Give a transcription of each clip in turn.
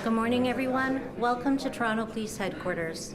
Good morning, everyone. Welcome to Toronto Police Headquarters.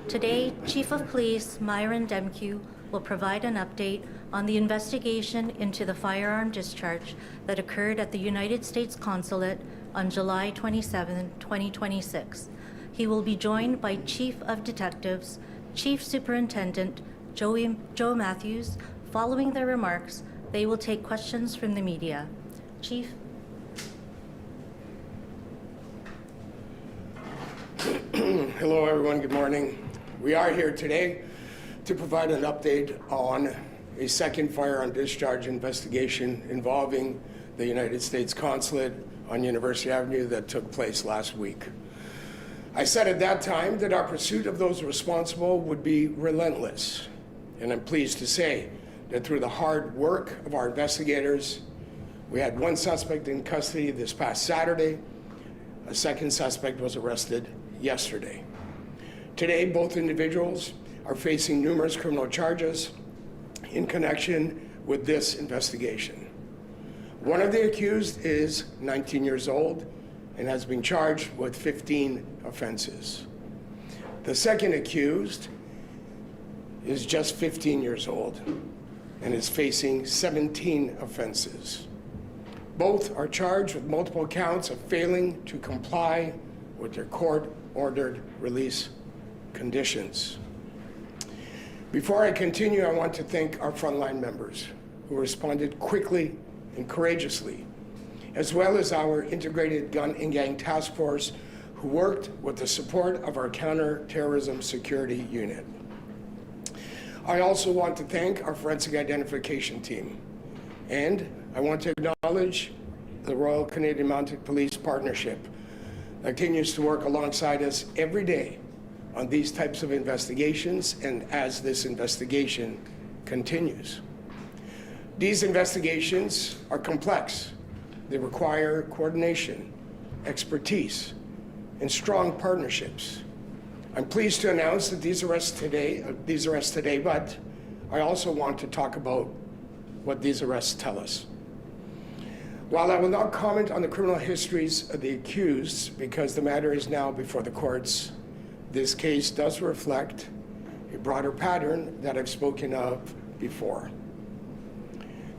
Today, Chief of Police Myron Demkiw will provide an update on the investigation into the firearm discharge that occurred at the United States Consulate on July 27, 2026. He will be joined by Chief of Detectives, Chief Superintendent Joe Matthews. Following their remarks, they will take questions from the media. Chief. Hello, everyone. Good morning. We are here today to provide an update on a second firearm discharge investigation involving the United States Consulate on University Avenue that took place last week. I said at that time that our pursuit of those responsible would be relentless, and I'm pleased to say that through the hard work of our investigators, we had one suspect in custody this past Saturday. A second suspect was arrested yesterday. Today, both individuals are facing numerous criminal charges in connection with this investigation. One of the accused is 19 years old and has been charged with 15 offenses. The second accused is just 15 years old and is facing 17 offenses. Both are charged with multiple counts of failing to comply with their court-ordered release conditions. Before I continue, I want to thank our frontline members who responded quickly and courageously, as well as our integrated gun and gang task force who worked with the support of our counter-terrorism security unit. I also want to thank our forensic identification team, and I want to acknowledge the Royal Canadian Mounted Police Partnership that continues to work alongside us every day on these types of investigations and as this investigation continues. These investigations are complex. They require coordination, expertise, and strong partnerships. I'm pleased to announce that these arrests today, but I also want to talk about what these arrests tell us. While I will not comment on the criminal histories of the accused because the matter is now before the courts, this case does reflect a broader pattern that I've spoken of before.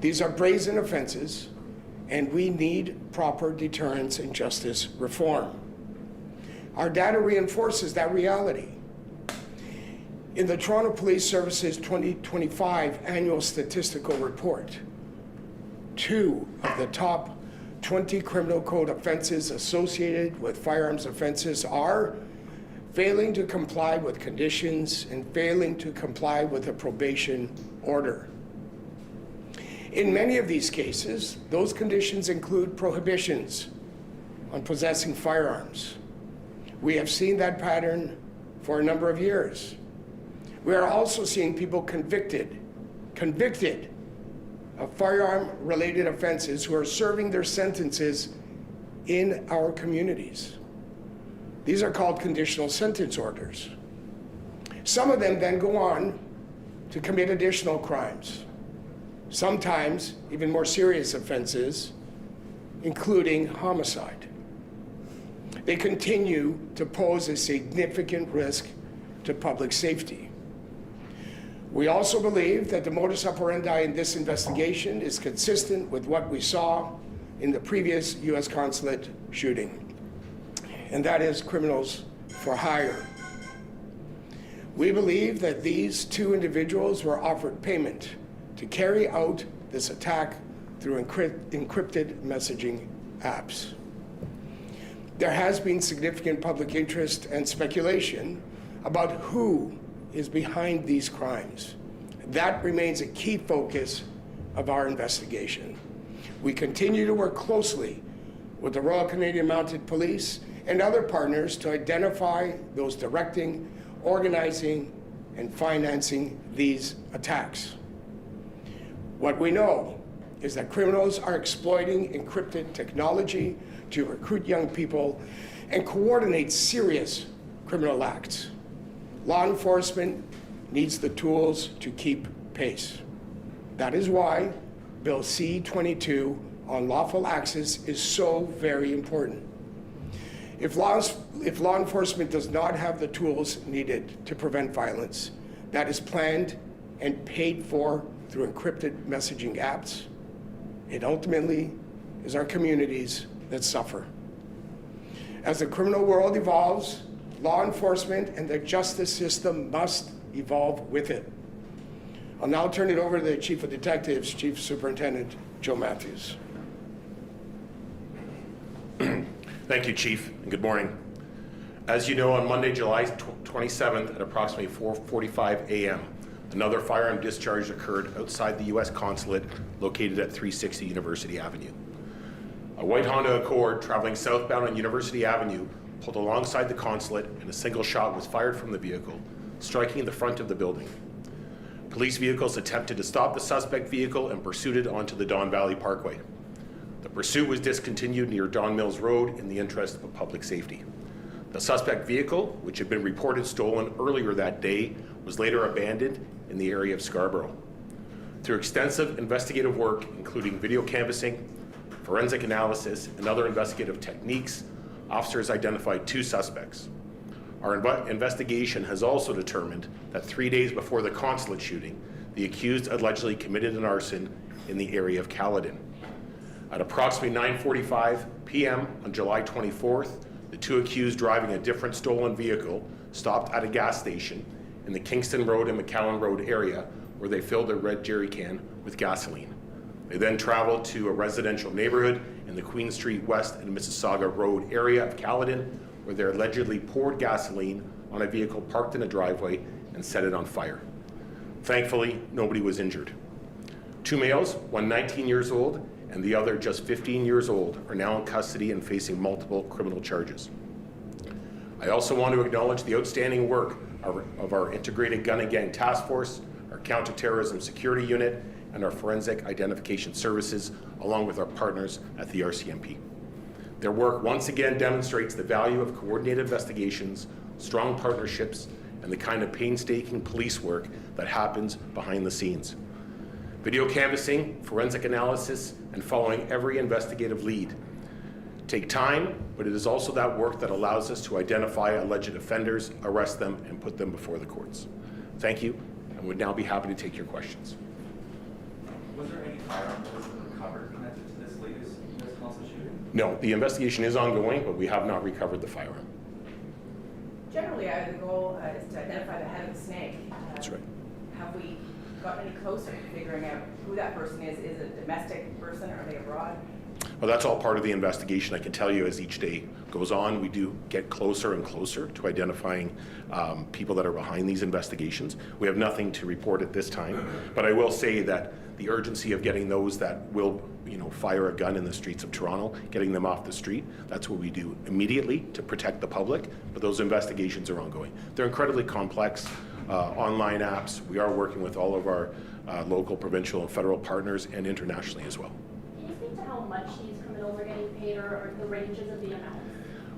These are brazen offenses, and we need proper deterrence and justice reform. Our data reinforces that reality. In the Toronto Police Service's 2025 annual statistical report, 2 of the top 20 criminal code offenses associated with firearms offenses are failing to comply with conditions and failing to comply with a probation order. In many of these cases, those conditions include prohibitions on possessing firearms. We have seen that pattern for a number of years. We are also seeing people convicted of firearm-related offenses who are serving their sentences in our communities. These are called conditional sentence orders. Some of them then go on to commit additional crimes, sometimes even more serious offenses, including homicide. They continue to pose a significant risk to public safety. We also believe that the modus operandi in this investigation is consistent with what we saw in the previous U.S. Consulate shooting, and that is criminals for hire. We believe that these 2 individuals were offered payment to carry out this attack through encrypted messaging apps. There has been significant public interest and speculation about who is behind these crimes. That remains a key focus of our investigation. We continue to work closely with the Royal Canadian Mounted Police and other partners to identify those directing, organizing, and financing these attacks. What we know is that criminals are exploiting encrypted technology to recruit young people and coordinate serious criminal acts. Law enforcement needs the tools to keep pace. That is why Bill C-22 on lawful access is so very important. If law enforcement does not have the tools needed to prevent violence, that is planned and paid for through encrypted messaging apps, it ultimately is our communities that suffer. As the criminal world evolves, law enforcement and the justice system must evolve with it. I'll now turn it over to the Chief of Detectives, Chief Superintendent Joe Matthews. Thank you, Chief, and good morning. As you know, on Monday, July 27th at approximately 4:45 a.m., another firearm discharge occurred outside the U.S. Consulate located at 360 University Avenue. A white Honda Accord traveling southbound on University Avenue pulled alongside the consulate and a single shot was fired from the vehicle, striking the front of the building. Police vehicles attempted to stop the suspect vehicle and pursued it onto the Don Valley Parkway. The pursuit was discontinued near Don Mills Road in the interest of public safety. The suspect vehicle, which had been reported stolen earlier that day, was later abandoned in the area of Scarborough. Through extensive investigative work, including video canvassing, forensic analysis, and other investigative techniques, officers identified 2 suspects. Our investigation has also determined that 3 days before the consulate shooting, the accused allegedly committed an arson in the area of Caledon. At approximately 9:45 p.m. on July 24th, the 2 accused driving a different stolen vehicle stopped at a gas station in the Kingston Road and McCowan Road area where they filled a red jerry can with gasoline. They then traveled to a residential neighborhood in the Queen Street West and Mississauga Road area of Caledon where they allegedly poured gasoline on a vehicle parked in a driveway and set it on fire. Thankfully, nobody was injured. 2 males, one 19 years old and the other just 15 years old, are now in custody and facing multiple criminal charges. I also want to acknowledge the outstanding work of our Integrated Gun and Gang Task Force, our Counterterrorism Security Unit, and our Forensic Identification Services, along with our partners at the RCMP. Their work once again demonstrates the value of coordinated investigations, strong partnerships, and the kind of painstaking police work that happens behind the scenes. Video canvassing, forensic analysis, and following every investigative lead take time, but it is also that work that allows us to identify alleged offenders, arrest them, and put them before the courts. Thank you, and would now be happy to take your questions. Was there any firearm that was recovered connected to this latest U.S. Consulate shooting? No, the investigation is ongoing, but we have not recovered the firearm. Generally, the goal is to identify the head of the snake. That's right. Have we gotten any closer to figuring out who that person is? Is it a domestic person? Are they abroad? Well, that's all part of the investigation. I can tell you as each day goes on, we do get closer and closer to identifying people that are behind these investigations. We have nothing to report at this time, but I will say that the urgency of getting those that will, fire a gun in the streets of Toronto, getting them off the street, that's what we do immediately to protect the public, but those investigations are ongoing. They're incredibly complex, online apps. We are working with all of our local, provincial, and federal partners and internationally as well. Can you speak to how much these criminals are getting paid or the ranges of the amounts?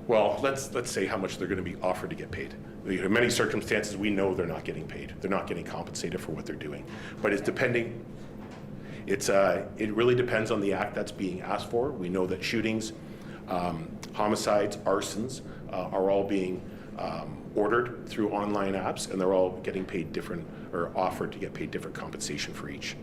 Well, let's say how much they're going to be offered to get paid. In many circumstances, we know they're not getting paid. They're not getting compensated for what they're doing. But it's depending. It really depends on the act that's being asked for. We know that shootings, homicides, arsons are all being ordered through online apps, and they're all getting paid different, or offered to get paid different compensation for each.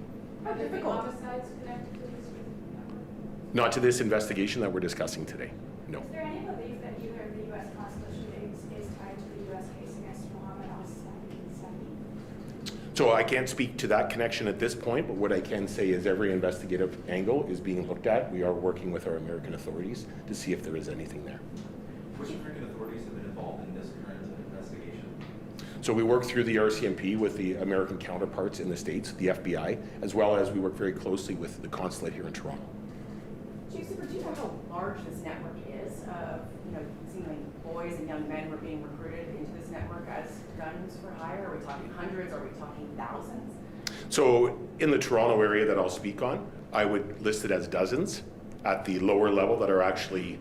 How difficult? Homicides connected to this network? Not to this investigation that we're discussing today, no. Is there any belief that either of the U.S. Consulate shootings is tied to the U.S. case against Mohammed al-Sadi? So I can't speak to that connection at this point, but what I can say is every investigative angle is being looked at. We are working with our American authorities to see if there is anything there. Which American authorities have been involved in this current investigation? So we work through the RCMP with the American counterparts in the States, the FBI, as well as we work very closely with the consulate here in Toronto. Chief Super, do you know how large this network is? Seemingly boys and young men were being recruited into this network as guns for hire. Are we talking hundreds? Are we talking thousands? So in the Toronto area that I'll speak on, I would list it as dozens at the lower level that are actually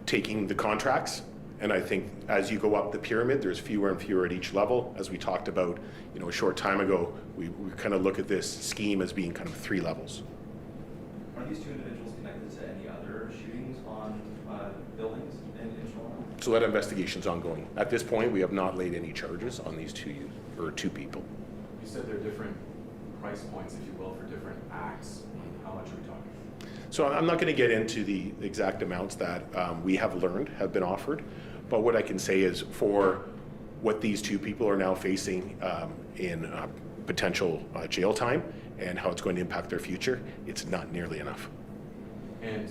taking the contracts. And I think as you go up the pyramid, there's fewer and fewer at each level. As we talked about, a short time ago, we kind of look at this scheme as being kind of 3 levels. Are Are these two individuals connected to any other shootings on buildings in Toronto? So that investigation's ongoing. At this point, we have not laid any charges on these two people. You said there are different price points, if you will, for different acts. How much are we talking? So I'm not going to get into the exact amounts that we have learned have been offered, but what I can say is for what these two people are now facing in potential jail time and how it's going to impact their future, it's not nearly enough. And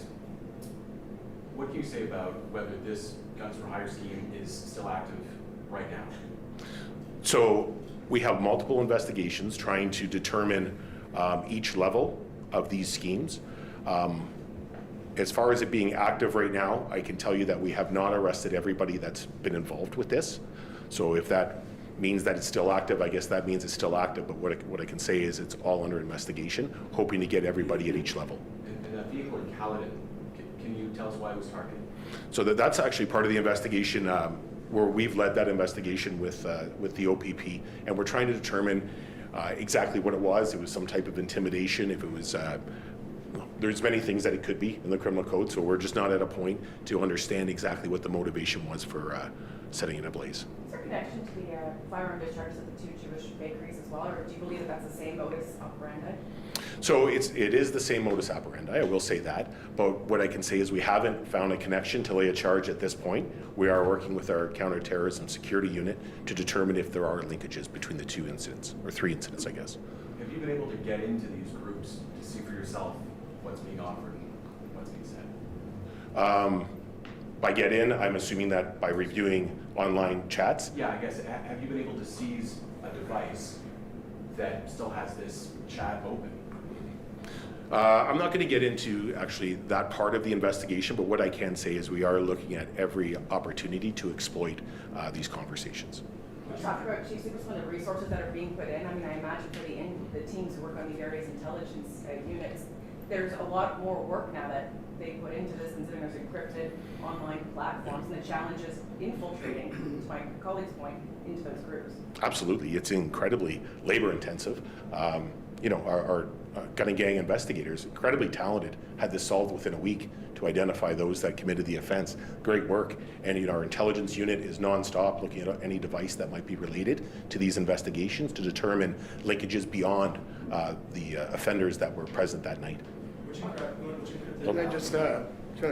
what can you say about whether this Guns for Hire scheme is still active right now? So we have multiple investigations trying to determine each level of these schemes. As far as it being active right now, I can tell you that we have not arrested everybody that's been involved with this. So if that means that it's still active, I guess that means it's still active, but what I can say is it's all under investigation, hoping to get everybody at each level. And that vehicle in Caledon, can you tell us why it was targeted? So that's actually part of the investigation where we've led that investigation with the OPP, and we're trying to determine exactly what it was. It was some type of intimidation. If it was, there's many things that it could be in the criminal code, so we're just not at a point to understand exactly what the motivation was for setting it ablaze. Is there a connection to the firearm discharges at the two Jewish bakeries as well, or do you believe that that's the same modus operandi? So it is the same modus operandi, I will say that, but what I can say is we haven't found a connection to lay a charge at this point. We are working with our counterterrorism security unit to determine if there are linkages between the two incidents, or three incidents, I guess. Have you been able to get into these groups to see for yourself what's being offered and what's being said? By get in, I'm assuming that by reviewing online chats. Yeah, I guess, have you been able to seize a device that still has this chat open? I'm not going to get into actually that part of the investigation, but what I can say is we are looking at every opportunity to exploit these conversations. You talked about, Chief, some of the resources that are being put in. I mean, I imagine for the teams who work on the various intelligence units, there's a lot more work now that they put into this, considering there's encrypted online platforms, and the challenge is infiltrating, to my colleague's point, into those groups. Absolutely, it's incredibly labor intensive. You know, our gun and gang investigators, incredibly talented, had this solved within a week to identify those that committed the offense. Great work, and you know, our intelligence unit is nonstop looking at any device that might be related to these investigations to determine linkages beyond the offenders that were present that night. And I just,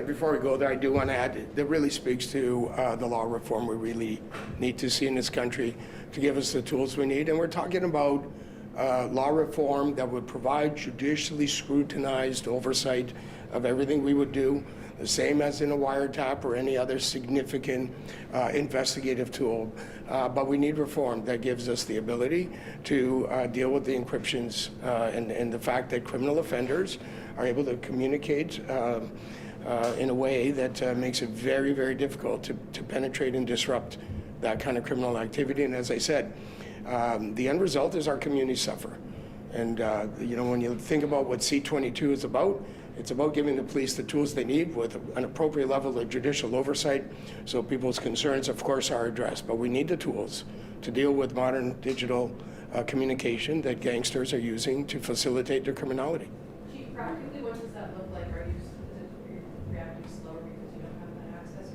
before we go there, I do want to add, that really speaks to the law reform we really need to see in this country to give us the tools we need. And we're talking about law reform that would provide judicially scrutinized oversight of everything we would do, the same as in a wiretap or any other significant investigative tool. But we need reform that gives us the ability to deal with the encryptions and the fact that criminal offenders are able to communicate in a way that makes it very, very difficult to penetrate and disrupt that kind of criminal activity. And as I said, the end result is our communities suffer. And you know, when you think about what C-22 is about, it's about giving the police the tools they need with an appropriate level of judicial oversight, so people's concerns, of course, are addressed. But we need the tools to deal with modern digital communication that gangsters are using to facilitate their criminality. Chief, practically, what does that look like? Are you reacting slower because you don't have that access?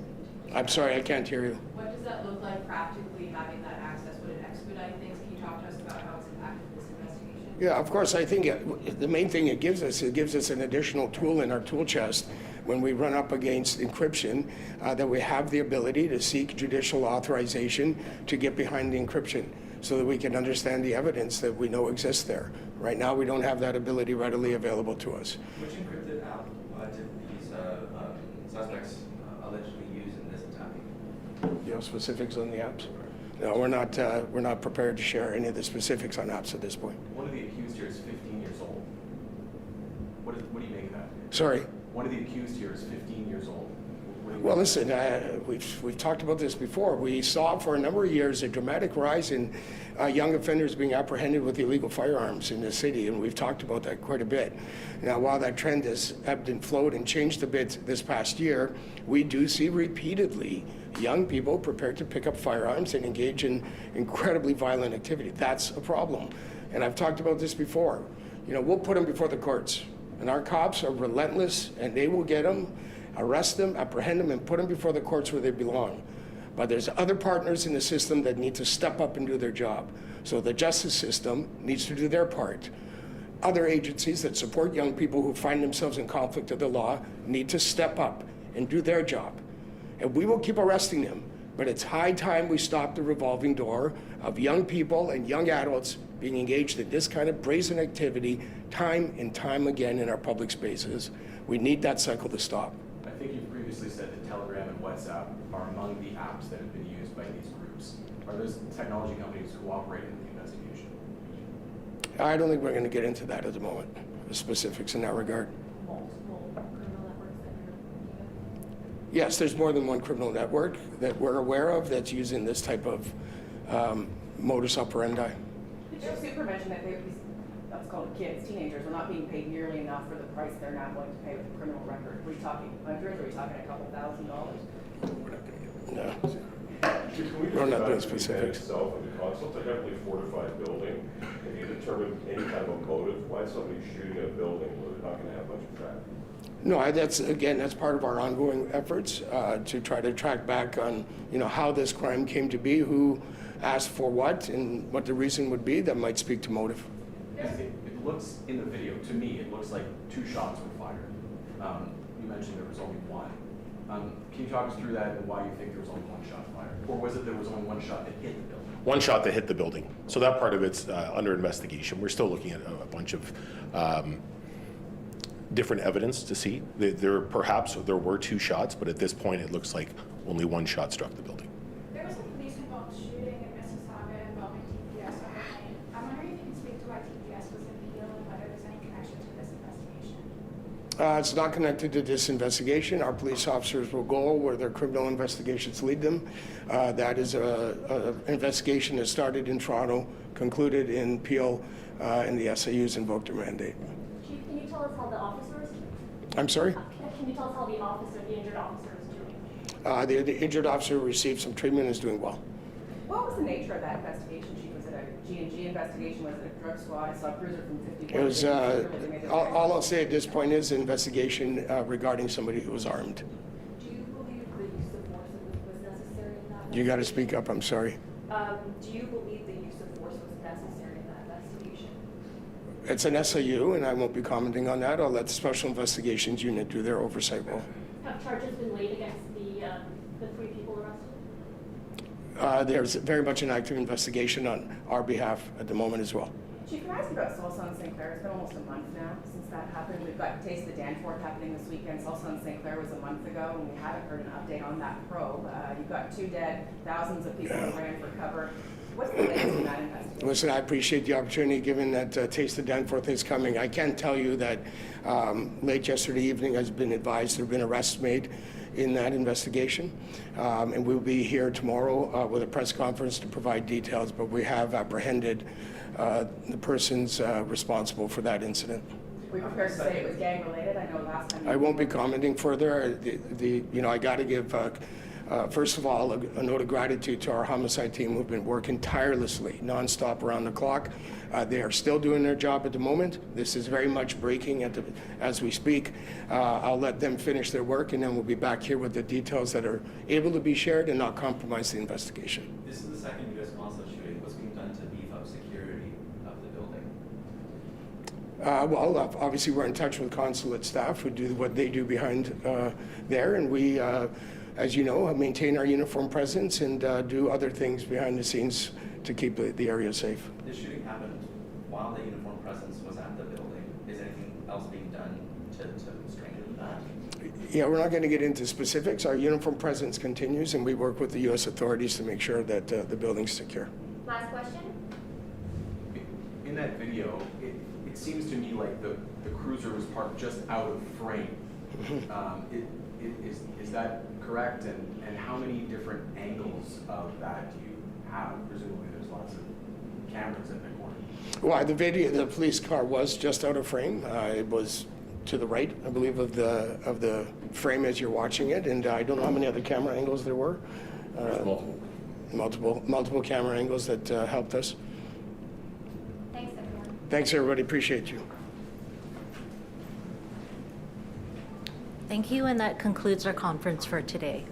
I'm sorry, I can't hear you. What does that look like practically, having that access? Would it expedite things? Can you talk to us about how it's impacted this investigation? Yeah, of course. I think the main thing it gives us an additional tool in our tool chest when we run up against encryption, that we have the ability to seek judicial authorization to get behind the encryption so that we can understand the evidence that we know exists there. Right now, we don't have that ability readily available to us. Which encrypted app did these suspects allegedly use in this attack? Do you have specifics on the apps? No, we're not prepared to share any of the specifics on apps at this point. One of the accused here is 15 years old. What do you make of that? Sorry. One of the accused here is 15 years old. Well, listen, we've talked about this before. We saw for a number of years a dramatic rise in young offenders being apprehended with illegal firearms in the city, and we've talked about that quite a bit. Now, while that trend has ebbed and flowed and changed a bit this past year, we do see repeatedly young people prepared to pick up firearms and engage in incredibly violent activity. That's a problem. And I've talked about this before. You know, we'll put them before the courts. And our cops are relentless, and they will get them, arrest them, apprehend them, and put them before the courts where they belong. But there's other partners in the system that need to step up and do their job. So the justice system needs to do their part. Other agencies that support young people who find themselves in conflict of the law need to step up and do their job. And we will keep arresting them, but it's high time we stop the revolving door of young people and young adults being engaged in this kind of brazen activity time and time again in our public spaces. We need that cycle to stop. I think you've previously said that Telegram and WhatsApp are among the apps that have been used by these groups. Are those technology companies cooperating in the investigation? I don't think we're going to get into that at the moment, the specifics in that regard. Multiple criminal networks that you're looking at? Yes, there's more than one criminal network that we're aware of that's using this type of modus operandi. Did you super mention that let's call it kids, teenagers, are not being paid nearly enough for the price they're now going to pay with a criminal record? Are we talking hundreds, or are we talking a couple $1,000s? No. Can we We're not doing just specifics. itself and the Consulate, a heavily fortified building, have you determined any kind of a motive why somebody's shooting at a building where they're not going to have much of traffic? No, that's part of our ongoing efforts to try to track back on, how this crime came to be, who asked for what, and what the reason would be that might speak to motive. It looks, in the video, to me, it looks like 2 shots were fired. You mentioned there was only 1. Can you talk us through that and why you think there was only 1 shot fired? Or was it there was only 1 shot that hit the building? 1 shot that hit the building. So that part of it's under investigation. We're still looking at a bunch of different evidence to see. There were 2 shots, but at this point it looks like only 1 shot struck the building. There was a police-involved shooting in University Ave involving TPS overnight. I'm wondering if you can speak to why TPS was in the deal and whether there's any connection to this investigation. It's not connected to this investigation. Our police officers will go where their criminal investigations lead them. That is an investigation that started in Toronto, concluded in Peel, and the SAUs invoked their mandate. Chief, can you tell us how the officer is? I'm sorry? Can you tell us how the injured officer is doing? The injured officer received some treatment and is doing well. What was the nature of that investigation, Chief? Was it a G&G investigation? Was it a drug squad? I saw a cruiser from 54. It was, all I'll say at this point is an investigation regarding somebody who was armed. Do you believe the use of force was necessary in that? You got to speak up, I'm sorry. Do you believe the use of force was necessary in that investigation? It's an SAU, and I won't be commenting on that. I'll let the Special Investigations Unit do their oversight role. Have charges been laid against the 3 people arrested? There's very much an active investigation on our behalf at the moment as well. Chief, can I ask you about Salsa and St. Clair? It's been almost a month now since that happened. We've got Taste the Danforth happening this weekend. Salsa and St. Clair was a month ago, and we haven't heard an update on that probe. You've got 2 dead, thousands of people who ran for cover. What's the latest in that investigation? Listen, I appreciate the opportunity given that Taste the Danforth is coming. I can tell you that late yesterday evening has been advised there have been arrests made in that investigation. And we'll be here tomorrow with a press conference to provide details, but we have apprehended the persons responsible for that incident. We prepared to say it was gang related. I know last time. I won't be commenting further. I got to give, first of all, a note of gratitude to our homicide team who've been working tirelessly, nonstop around the clock. They are still doing their job at the moment. This is very much breaking as we speak. I'll let them finish their work, and then we'll be back here with the details that are able to be shared and not compromise the investigation. This is the second U.S. Consulate shooting. What's being done to beef up security of the building? Well, obviously we're in touch with Consulate staff who do what they do behind there, and we, as you know, maintain our uniform presence and do other things behind the scenes to keep the area safe. This shooting happened while the uniform presence was at the building. Is anything else being done to strengthen that? Yeah, we're not going to get into specifics. Our uniform presence continues, and we work with the U.S. authorities to make sure that the building's secure. Last question? In that video, it seems to me like the cruiser was parked just out of frame. Is that correct? And how many different angles of that do you have? Presumably there's lots of cameras in the corner. Well, the video, the police car was just out of frame. It was to the right, I believe, of the frame as you're watching it, and I don't know how many other camera angles there were. Multiple camera angles that helped us. Thanks, everyone. Thanks, everybody. Appreciate you. Thank you, and that concludes our conference for today.